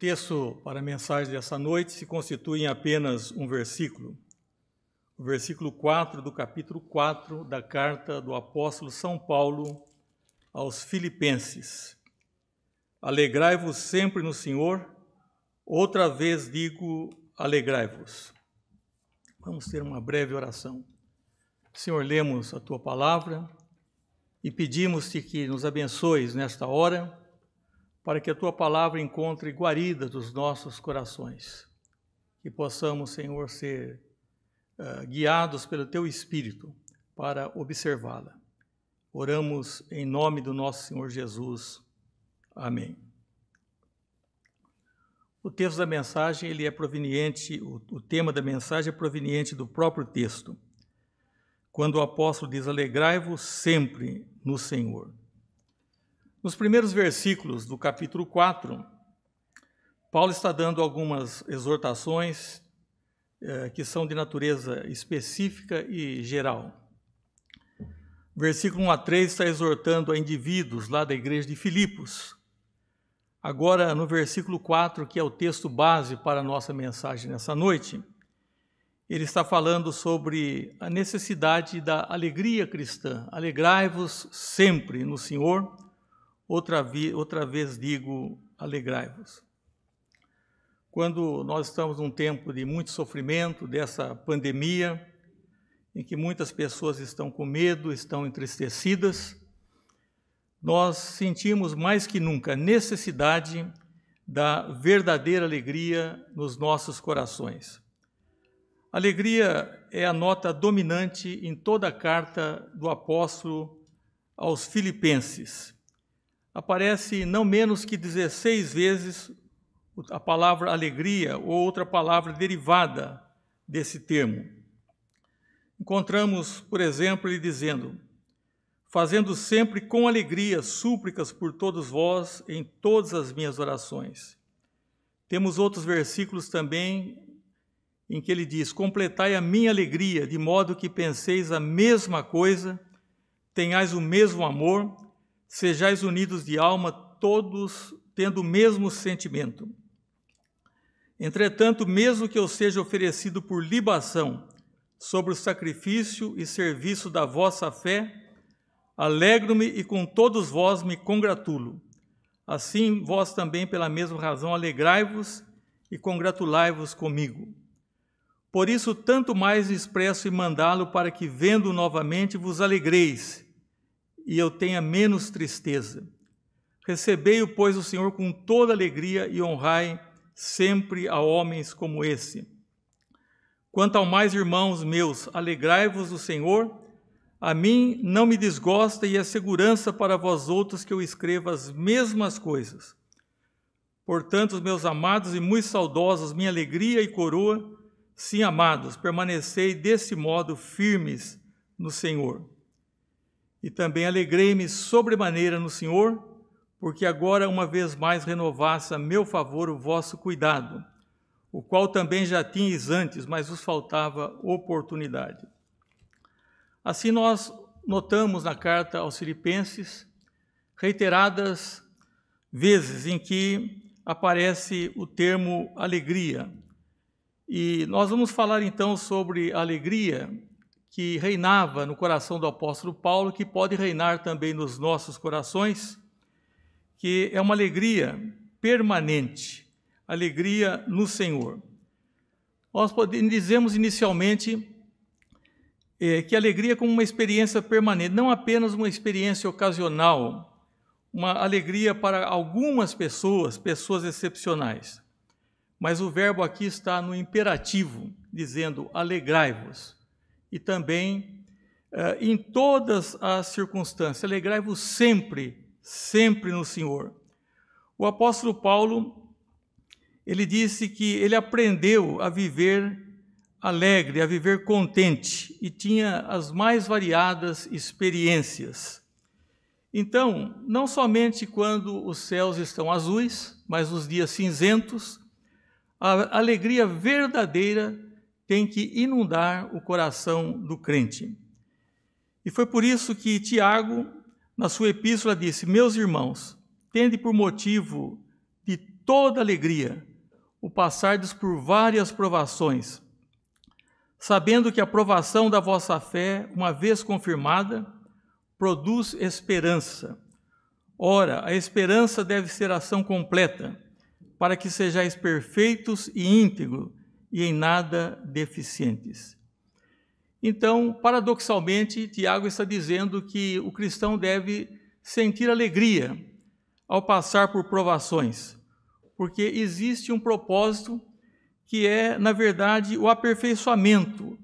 texto para a mensagem dessa noite se constitui em apenas um versículo. O versículo 4 do capítulo 4 da carta do apóstolo São Paulo aos Filipenses. Alegrai-vos sempre no Senhor, outra vez digo, alegrai-vos. Vamos ter uma breve oração. Senhor, lemos a Tua palavra e pedimos-te que nos abençoes nesta hora, para que a Tua palavra encontre guarida dos nossos corações. Que possamos, Senhor, ser guiados pelo Teu Espírito para observá-la. Oramos em nome do nosso Senhor Jesus. Amém. O texto da mensagem, ele é proveniente, o tema da mensagem é proveniente do próprio texto, quando o apóstolo diz, alegrai-vos sempre no Senhor. Nos primeiros versículos do capítulo 4, Paulo está dando algumas exortações que são de natureza específica e geral. Versículo 1 a 3 está exortando a indivíduos lá da igreja de Filipos. Agora, no versículo 4, que é o texto base para a nossa mensagem nessa noite, ele está falando sobre a necessidade da alegria cristã. Alegrai-vos sempre no Senhor, outra vez digo, alegrai-vos. Quando nós estamos num tempo de muito sofrimento, dessa pandemia, em que muitas pessoas estão com medo, estão entristecidas, nós sentimos mais que nunca a necessidade da verdadeira alegria nos nossos corações. Alegria é a nota dominante em toda a carta do apóstolo aos Filipenses. Aparece não menos que 16 vezes a palavra alegria ou outra palavra derivada desse termo. Encontramos, por exemplo, ele dizendo, fazendo sempre com alegria súplicas por todos vós em todas as minhas orações. Temos outros versículos também em que ele diz, completai a minha alegria, de modo que penseis a mesma coisa, tenhais o mesmo amor, sejais unidos de alma, todos tendo o mesmo sentimento. Entretanto, mesmo que eu seja oferecido por libação sobre o sacrifício e serviço da vossa fé, alegro-me e com todos vós me congratulo. Assim, vós também, pela mesma razão, alegrai-vos e congratulai-vos comigo. Por isso, tanto mais expresso e mandá-lo para que, vendo novamente, vos alegreis e eu tenha menos tristeza. Recebei-o, pois, o Senhor com toda alegria e honrai sempre a homens como esse. Quanto ao mais, irmãos meus, alegrai-vos o Senhor. A mim não me desgosta e é segurança para vós outros que eu escreva as mesmas coisas. Portanto, meus amados e muito saudosos, minha alegria e coroa, sim, amados, permanecei desse modo firmes no Senhor. E também alegrei-me sobremaneira no Senhor, porque agora uma vez mais renovasse a meu favor o vosso cuidado, o qual também já tinhais antes, mas vos faltava oportunidade. Assim nós notamos na carta aos Filipenses reiteradas vezes em que aparece o termo alegria. E nós vamos falar então sobre a alegria que reinava no coração do apóstolo Paulo, que pode reinar também nos nossos corações, que é uma alegria permanente, alegria no Senhor. Nós dizemos inicialmente que a alegria é como uma experiência permanente, não apenas uma experiência ocasional, uma alegria para algumas pessoas, pessoas excepcionais. Mas o verbo aqui está no imperativo, dizendo alegrai-vos. E também em todas as circunstâncias, alegrai-vos sempre no Senhor. O apóstolo Paulo, ele disse que ele aprendeu a viver alegre, a viver contente, e tinha as mais variadas experiências. Então, não somente quando os céus estão azuis, mas nos dias cinzentos, a alegria verdadeira tem que inundar o coração do crente. E foi por isso que Tiago, na sua epístola, disse, meus irmãos, tende por motivo de toda alegria o passardes por várias provações, sabendo que a provação da vossa fé, uma vez confirmada, produz esperança. Ora, a esperança deve ser ação completa, para que sejais perfeitos e íntegros e em nada deficientes. Então, paradoxalmente, Tiago está dizendo que o cristão deve sentir alegria ao passar por provações, porque existe um propósito que é, na verdade, o aperfeiçoamento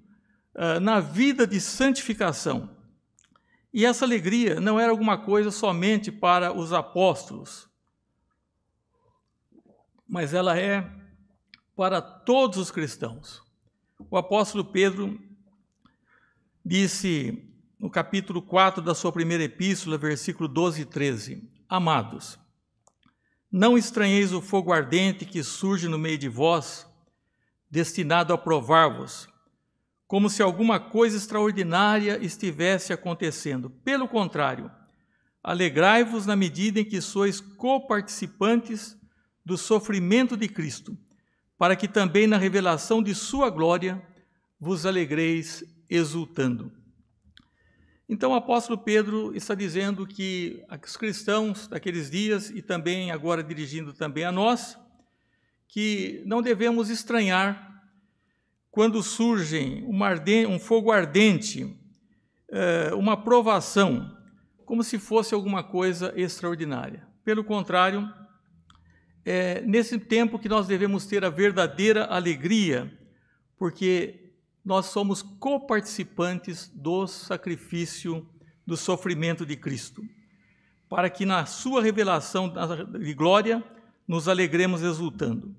na vida de santificação. E essa alegria não era alguma coisa somente para os apóstolos, mas ela é para todos os cristãos. O apóstolo Pedro disse no capítulo 4 da sua primeira epístola, versículo 12 e 13, Amados, não estranheis o fogo ardente que surge no meio de vós, destinado a provar-vos, como se alguma coisa extraordinária estivesse acontecendo. Pelo contrário, alegrai-vos na medida em que sois coparticipantes do sofrimento de Cristo, para que também na revelação de sua glória vos alegreis exultando. Então o apóstolo Pedro está dizendo que os cristãos daqueles dias, e também agora dirigindo também a nós, que não devemos estranhar quando surgem um fogo ardente, uma provação, como se fosse alguma coisa extraordinária. Pelo contrário, é nesse tempo que nós devemos ter a verdadeira alegria, porque nós somos coparticipantes do sacrifício, do sofrimento de Cristo, para que na sua revelação de glória nos alegremos exultando.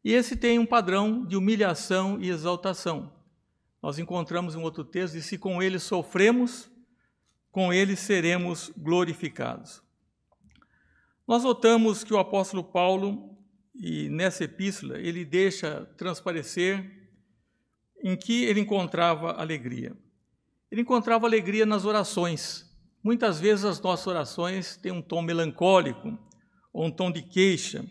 E esse tem um padrão de humilhação e exaltação. Nós encontramos um outro texto, e se com ele sofremos, com ele seremos glorificados. Nós notamos que o apóstolo Paulo, e nessa epístola, ele deixa transparecer em que ele encontrava alegria. Ele encontrava alegria nas orações. Muitas vezes as nossas orações têm um tom melancólico, ou um tom de queixa,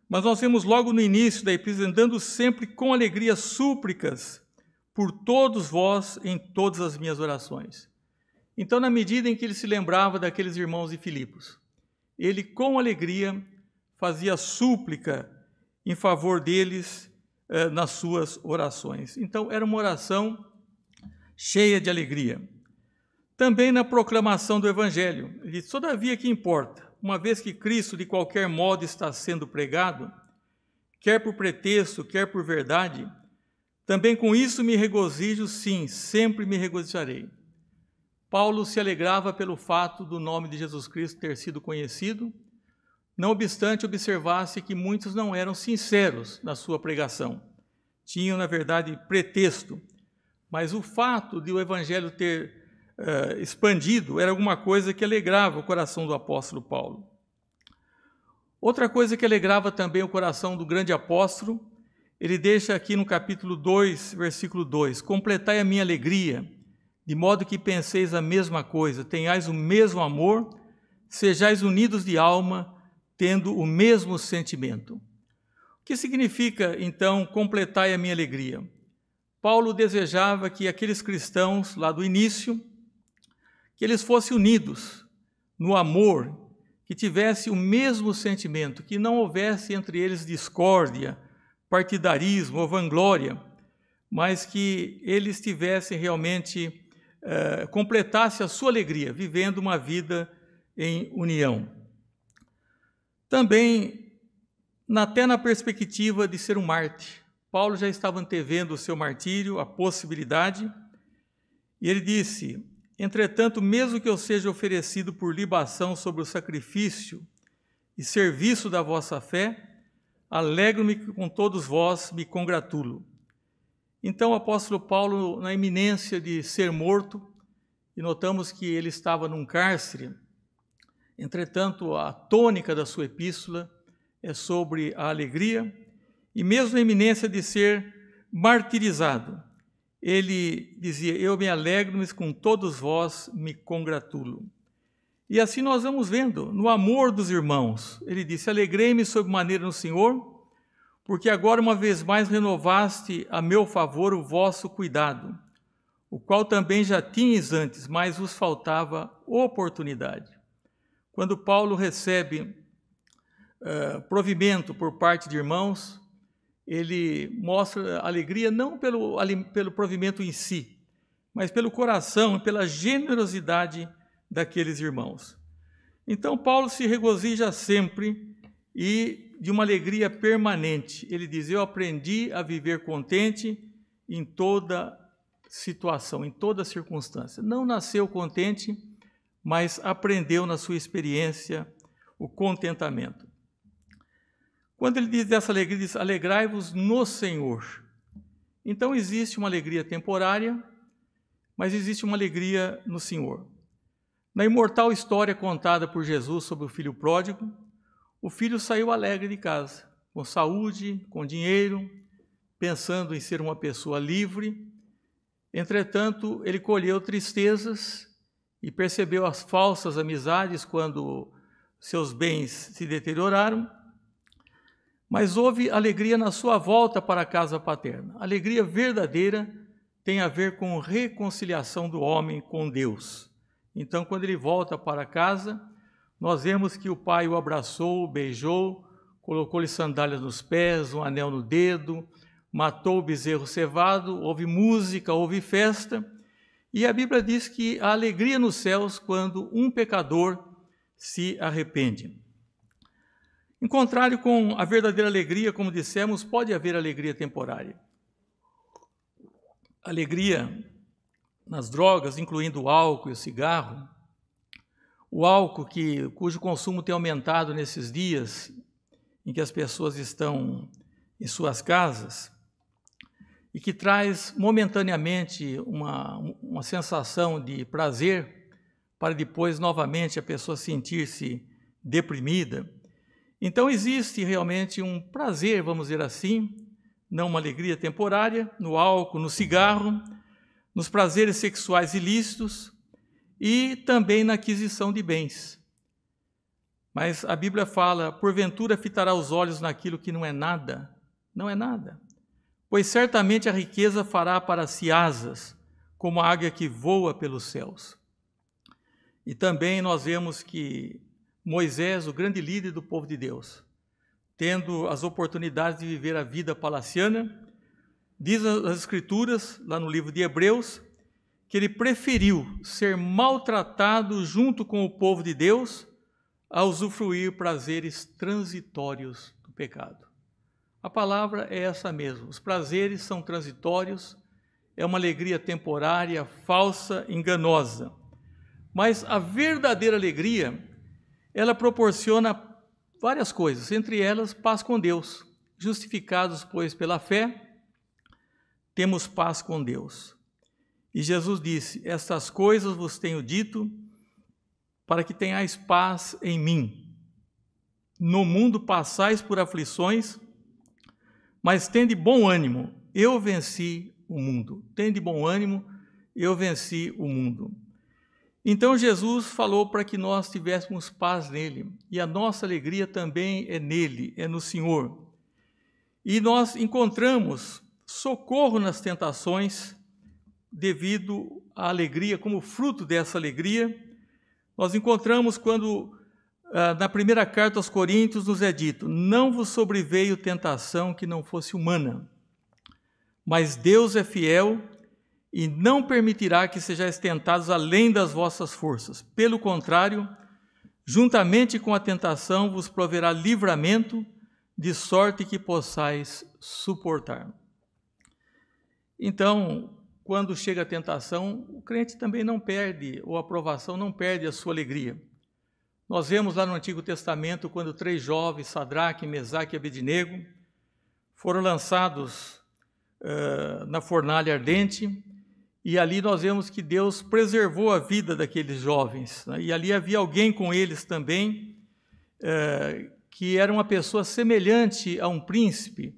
mas nós vemos logo no início da epístola, dando sempre com alegria súplicas por todos vós em todas as minhas orações. Então, na medida em que ele se lembrava daqueles irmãos de Filipos, ele com alegria fazia súplica em favor deles nas suas orações. Então, era uma oração cheia de alegria. Também na proclamação do Evangelho, ele diz, todavia que importa, uma vez que Cristo de qualquer modo está sendo pregado, quer por pretexto, quer por verdade, também com isso me regozijo, sim, sempre me regozijarei. Paulo se alegrava pelo fato do nome de Jesus Cristo ter sido conhecido, não obstante observasse que muitos não eram sinceros na sua pregação. Tinham, na verdade, pretexto, mas o fato de o Evangelho ter expandido era alguma coisa que alegrava o coração do apóstolo Paulo. Outra coisa que alegrava também o coração do grande apóstolo, ele deixa aqui no capítulo 2, versículo 2, completai a minha alegria, de modo que penseis a mesma coisa, tenhais o mesmo amor, sejais unidos de alma, tendo o mesmo sentimento. O que significa, então, completai a minha alegria? Paulo desejava que aqueles cristãos, lá do início, que eles fossem unidos no amor, que tivessem o mesmo sentimento, que não houvesse entre eles discórdia, partidarismo ou vanglória, mas que eles tivessem realmente, completassem a sua alegria, vivendo uma vida em união. Também, até na perspectiva de ser um mártir, Paulo já estava antevendo o seu martírio, a possibilidade, e ele disse, entretanto, mesmo que eu seja oferecido por libação sobre o sacrifício e serviço da vossa fé, alegro-me que com todos vós me congratulo. Então o apóstolo Paulo, na iminência de ser morto, e notamos que ele estava num cárcere, entretanto a tônica da sua epístola é sobre a alegria, e mesmo na iminência de ser martirizado, ele dizia, eu me alegro, mas com todos vós me congratulo. E assim nós vamos vendo, no amor dos irmãos. Ele disse: alegrei-me sobremaneira no Senhor, porque agora uma vez mais renovaste a meu favor o vosso cuidado, o qual também já tinhas antes, mas vos faltava oportunidade. Quando Paulo recebe provimento por parte de irmãos, ele mostra alegria não pelo provimento em si, mas pelo coração, pela generosidade daqueles irmãos. Então Paulo se regozija sempre e de uma alegria permanente. Ele diz: eu aprendi a viver contente em toda situação, em toda circunstância. Não nasceu contente, mas aprendeu na sua experiência o contentamento. Quando ele diz dessa alegria, ele diz: alegrai-vos no Senhor. Então existe uma alegria temporária, mas existe uma alegria no Senhor. Na imortal história contada por Jesus sobre o filho pródigo, o filho saiu alegre de casa, com saúde, com dinheiro, pensando em ser uma pessoa livre. Entretanto, ele colheu tristezas e percebeu as falsas amizades quando seus bens se deterioraram, mas houve alegria na sua volta para a casa paterna. A alegria verdadeira tem a ver com reconciliação do homem com Deus. Então, quando ele volta para casa, nós vemos que o pai o abraçou, beijou, colocou-lhe sandálias nos pés, um anel no dedo, matou o bezerro cevado, houve música, houve festa, e a Bíblia diz que há alegria nos céus quando um pecador se arrepende. Em contrário com a verdadeira alegria, como dissemos, pode haver alegria temporária. Alegria nas drogas, incluindo o álcool e o cigarro. O álcool cujo consumo tem aumentado nesses dias em que as pessoas estão em suas casas e que traz momentaneamente uma sensação de prazer para depois novamente a pessoa sentir-se deprimida. Então existe realmente um prazer, vamos dizer assim, não uma alegria temporária, no álcool, no cigarro, nos prazeres sexuais ilícitos e também na aquisição de bens. Mas a Bíblia fala: porventura fitará os olhos naquilo que não é nada. Não é nada. Pois certamente a riqueza fará para si asas, como a águia que voa pelos céus. E também nós vemos que Moisés, o grande líder do povo de Deus, tendo as oportunidades de viver a vida palaciana, diz as Escrituras, lá no livro de Hebreus, que ele preferiu ser maltratado junto com o povo de Deus a usufruir prazeres transitórios do pecado. A palavra é essa mesmo. Os prazeres são transitórios, é uma alegria temporária, falsa, enganosa. Mas a verdadeira alegria, ela proporciona várias coisas, entre elas paz com Deus. Justificados, pois, pela fé, temos paz com Deus. E Jesus disse: estas coisas vos tenho dito para que tenhais paz em mim. No mundo passais por aflições, mas tende bom ânimo, eu venci o mundo. Tende bom ânimo, eu venci o mundo. Então Jesus falou para que nós tivéssemos paz nele, e a nossa alegria também é nele, é no Senhor. E nós encontramos socorro nas tentações devido à alegria, como fruto dessa alegria. Nós encontramos quando, na primeira carta aos Coríntios, nos é dito: não vos sobreveio tentação que não fosse humana, mas Deus é fiel e não permitirá que sejais tentados além das vossas forças. Pelo contrário, juntamente com a tentação vos proverá livramento, de sorte que possais suportar. Então, quando chega a tentação, o crente também não perde, ou a provação não perde a sua alegria. Nós vemos lá no Antigo Testamento, quando 3 jovens, Sadraque, Mesaque e Abednego, foram lançados na fornalha ardente, e ali nós vemos que Deus preservou a vida daqueles jovens, né? E ali havia alguém com eles também, que era uma pessoa semelhante a um príncipe.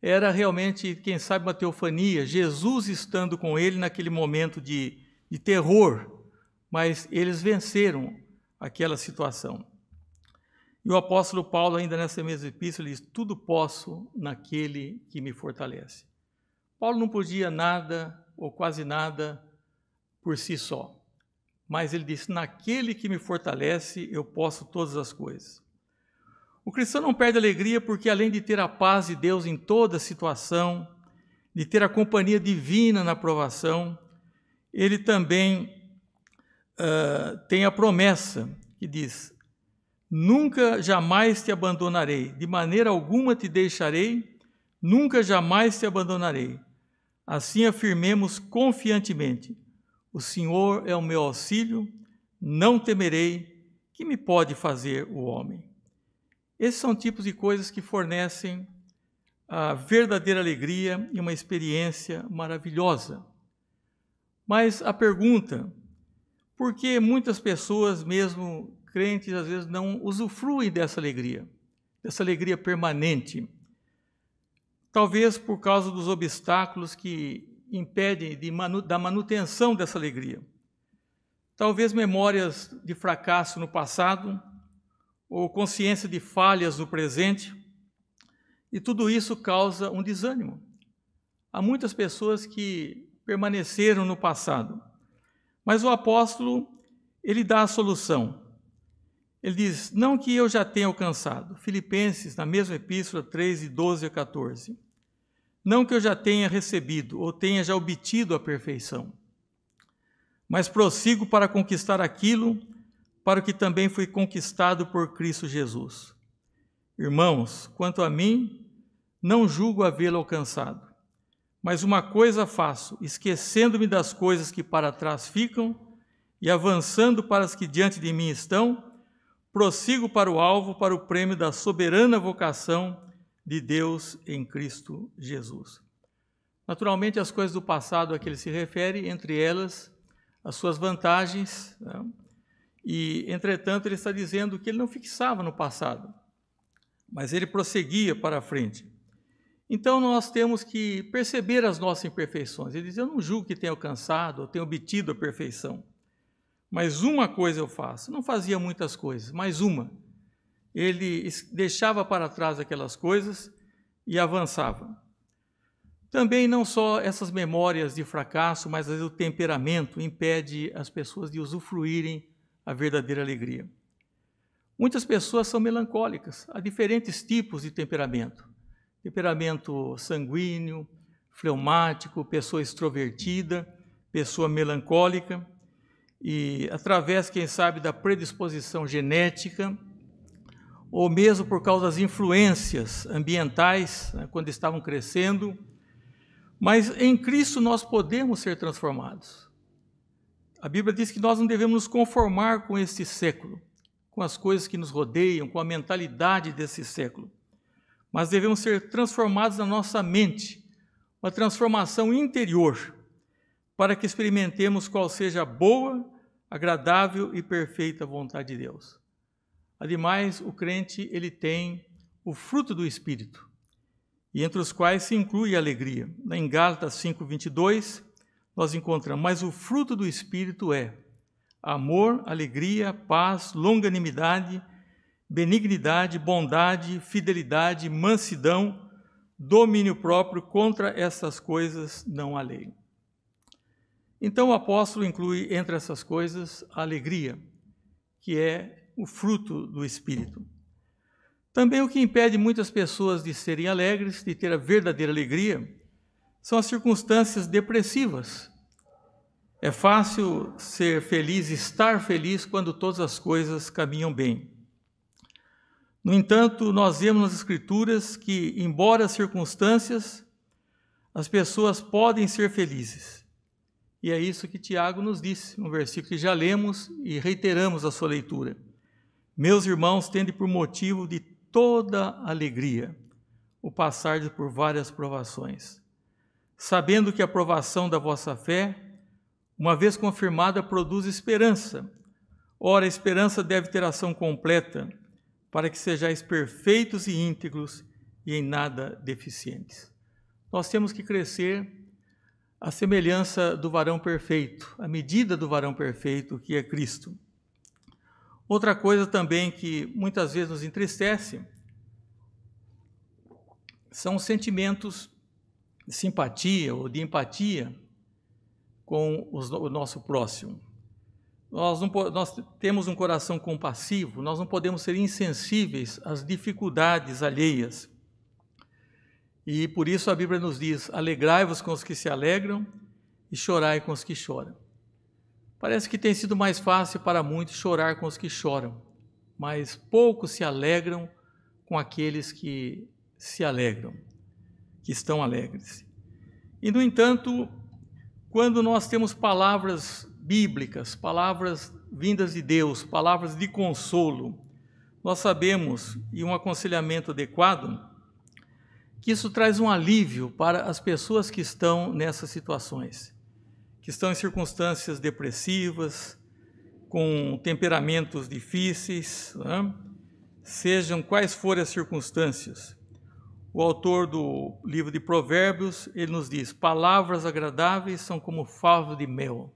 Era realmente, quem sabe, uma teofania, Jesus estando com ele naquele momento de terror, mas eles venceram aquela situação. E o apóstolo Paulo, ainda nessa mesma epístola, diz: tudo posso naquele que me fortalece. Paulo não podia nada, ou quase nada, por si só. Mas ele disse: naquele que me fortalece, eu posso todas as coisas. O cristão não perde alegria porque, além de ter a paz de Deus em toda situação, de ter a companhia divina na provação, ele também tem a promessa que diz: nunca jamais te abandonarei, de maneira alguma te deixarei, nunca jamais te abandonarei. Assim afirmemos confiantemente: o Senhor é o meu auxílio, não temerei, que me pode fazer o homem. Esses são tipos de coisas que fornecem a verdadeira alegria e uma experiência maravilhosa. Mas a pergunta: por que muitas pessoas, mesmo crentes, às vezes não usufruem dessa alegria permanente? Talvez por causa dos obstáculos que impedem da manutenção dessa alegria. Talvez memórias de fracasso no passado, ou consciência de falhas no presente, e tudo isso causa um desânimo. Há muitas pessoas que permaneceram no passado, mas o apóstolo, ele dá a solução. Ele diz: não que eu já tenha alcançado. Filipenses, na mesma epístola, 3, de 12 a 14. Não que eu já tenha recebido ou tenha já obtido a perfeição, mas prossigo para conquistar aquilo para o que também fui conquistado por Cristo Jesus. Irmãos, quanto a mim, não julgo havê-lo alcançado, mas uma coisa faço, esquecendo-me das coisas que para trás ficam e avançando para as que diante de mim estão, prossigo para o alvo, para o prêmio da soberana vocação de Deus em Cristo Jesus. Naturalmente, as coisas do passado a que ele se refere, entre elas, as suas vantagens, né? E, entretanto, ele está dizendo que ele não fixava no passado, mas ele prosseguia para a frente. Então, nós temos que perceber as nossas imperfeições. Ele diz: eu não julgo que tenha alcançado ou tenha obtido a perfeição, mas uma coisa eu faço. Não fazia muitas coisas, mas uma. Ele deixava para trás aquelas coisas e avançava. Também não só essas memórias de fracasso, mas às vezes o temperamento impede as pessoas de usufruírem a verdadeira alegria. Muitas pessoas são melancólicas, há diferentes tipos de temperamento. Temperamento sanguíneo, fleumático, pessoa extrovertida, pessoa melancólica, e através, quem sabe, da predisposição genética, ou mesmo por causa das influências ambientais, né, quando estavam crescendo. Mas em Cristo nós podemos ser transformados. A Bíblia diz que nós não devemos nos conformar com este século, com as coisas que nos rodeiam, com a mentalidade desse século, mas devemos ser transformados na nossa mente, uma transformação interior, para que experimentemos qual seja a boa, agradável e perfeita vontade de Deus. Ademais, o crente, ele tem o fruto do Espírito, e entre os quais se inclui a alegria. Em Gálatas 5:22, nós encontramos: mas o fruto do Espírito é amor, alegria, paz, longanimidade, benignidade, bondade, fidelidade, mansidão, domínio próprio. Contra essas coisas não há lei. Então o apóstolo inclui entre essas coisas a alegria, que é o fruto do Espírito. Também o que impede muitas pessoas de serem alegres, de ter a verdadeira alegria, são as circunstâncias depressivas. É fácil ser feliz, estar feliz, quando todas as coisas caminham bem. No entanto, nós vemos nas Escrituras que, embora as circunstâncias, as pessoas podem ser felizes. E é isso que Tiago nos disse, um versículo que já lemos e reiteramos a sua leitura. Meus irmãos, tende por motivo de toda alegria o passar por várias provações, sabendo que a provação da vossa fé, uma vez confirmada, produz esperança. Ora, a esperança deve ter ação completa, para que sejais perfeitos e íntegros e em nada deficientes. Nós temos que crescer à semelhança do varão perfeito, à medida do varão perfeito, que é Cristo. Outra coisa também que muitas vezes nos entristece são os sentimentos de simpatia ou de empatia com o nosso próximo. Nós temos um coração compassivo, nós não podemos ser insensíveis às dificuldades alheias. E por isso a Bíblia nos diz: alegrai-vos com os que se alegram e chorai com os que choram. Parece que tem sido mais fácil para muitos chorar com os que choram, mas poucos se alegram com aqueles que se alegram, que estão alegres. E, no entanto, quando nós temos palavras bíblicas, palavras vindas de Deus, palavras de consolo, nós sabemos, e um aconselhamento adequado, que isso traz um alívio para as pessoas que estão nessas situações, que estão em circunstâncias depressivas, com temperamentos difíceis, né? Sejam quais forem as circunstâncias. O autor do livro de Provérbios, ele nos diz: palavras agradáveis são como favo de mel,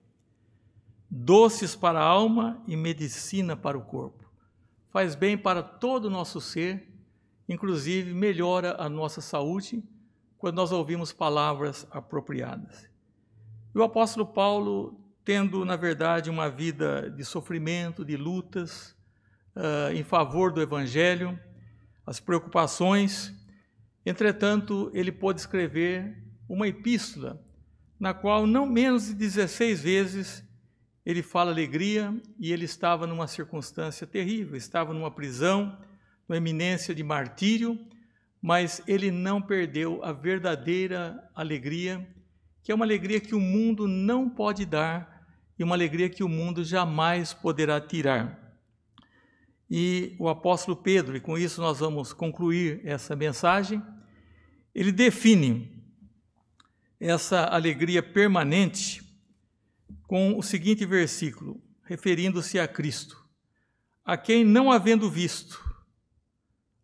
doces para a alma e medicina para o corpo. Faz bem para todo o nosso ser, inclusive melhora a nossa saúde quando nós ouvimos palavras apropriadas. E o apóstolo Paulo, tendo, na verdade, uma vida de sofrimento, de lutas, em favor do Evangelho, as preocupações, entretanto, ele pôde escrever uma epístola, na qual não menos de 16 vezes ele fala alegria, e ele estava numa circunstância terrível, estava numa prisão, numa iminência de martírio, mas ele não perdeu a verdadeira alegria, que é uma alegria que o mundo não pode dar e uma alegria que o mundo jamais poderá tirar. E o apóstolo Pedro, e com isso nós vamos concluir essa mensagem, ele define essa alegria permanente com o seguinte versículo, referindo-se a Cristo: a quem não havendo visto,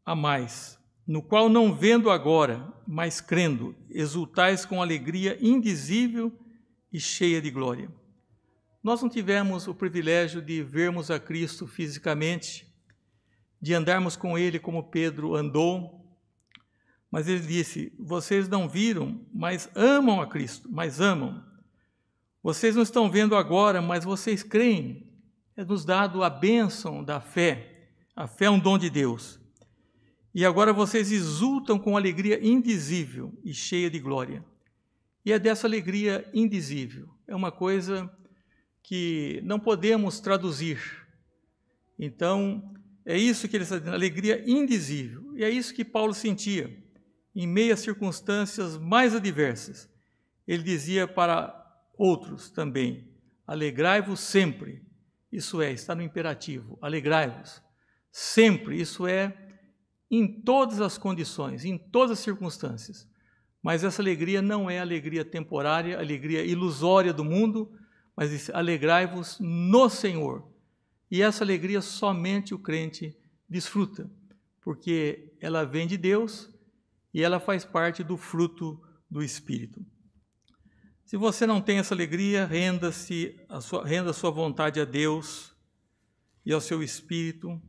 amais, no qual não vendo agora, mas crendo, exultais com alegria indizível e cheia de glória. Nós não tivemos o privilégio de vermos a Cristo fisicamente, de andarmos com Ele como Pedro andou, mas ele disse: vocês não viram, mas amam a Cristo, mas amam. Vocês não estão vendo agora, mas vocês creem. É nos dado a bênção da fé. A fé é um dom de Deus. E agora vocês exultam com alegria indizível e cheia de glória. E é dessa alegria indizível. É uma coisa que não podemos traduzir. Então, é isso que ele está dizendo, alegria indizível. E é isso que Paulo sentia em meio às circunstâncias mais adversas. Ele dizia para outros também: alegrai-vos sempre. Isso é, está no imperativo, alegrai-vos sempre. Isso é, em todas as condições, em todas as circunstâncias. Mas essa alegria não é alegria temporária, alegria ilusória do mundo, mas alegrai-vos no Senhor. E essa alegria somente o crente desfruta, porque ela vem de Deus e ela faz parte do fruto do Espírito. Se você não tem essa alegria, renda a sua vontade a Deus e ao seu Espírito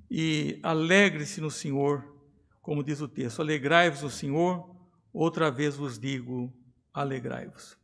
e alegre-se no Senhor, como diz o texto: alegrai-vos no Senhor, outra vez vos digo, alegrai-vos.